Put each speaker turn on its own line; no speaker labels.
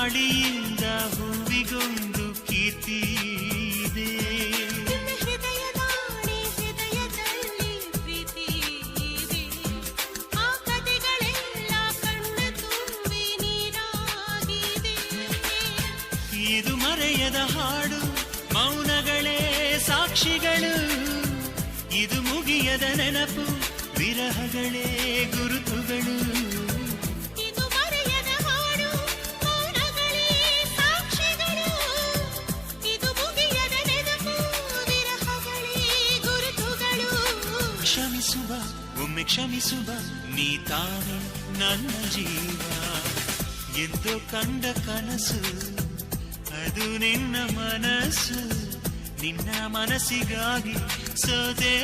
ಗಾಳಿಯಿಂದ ಹೂವಿಗೊಂದು ಕೀರ್ತಿ ಇದೆ.
ಹೃದಯದಲ್ಲಿ ಪ್ರೀತಿ ಇದೆ. ಆ ಕಥೆಗಳೆಲ್ಲ ಕಣ್ಣ ತುಂಬಿ ನೀರಾಗಿದೆ.
ಇದು ಮರೆಯದ ಹಾಡು, ಮೌನಗಳೇ ಸಾಕ್ಷಿಗಳು. ಇದು ಮುಗಿಯದ ನೆನಪು, ವಿರಹಗಳೇ ಗುರುತುಗಳು.
ಇದು ಮರೆಯದ ಹಾಡು, ಮೌನಗಳೇ ಸಾಕ್ಷಿಗಳು. ಇದು ಮುಗಿಯದ ನೆನಪು, ವಿರಹಗಳೇ ಗುರುತುಗಳು.
ಕ್ಷಮಿಸುವ, ಒಮ್ಮೆ ಕ್ಷಮಿಸುವ, ನೀ ತಾನೇ ನನ್ನ ಜೀವ. ಎಂದು ಕಂಡ ಕನಸು ಅದು ನಿನ್ನ ಮನಸ್ಸು. ನಿನ್ನ ಮನಸ್ಸಿಗಾಗಿ ಸೋದೆ.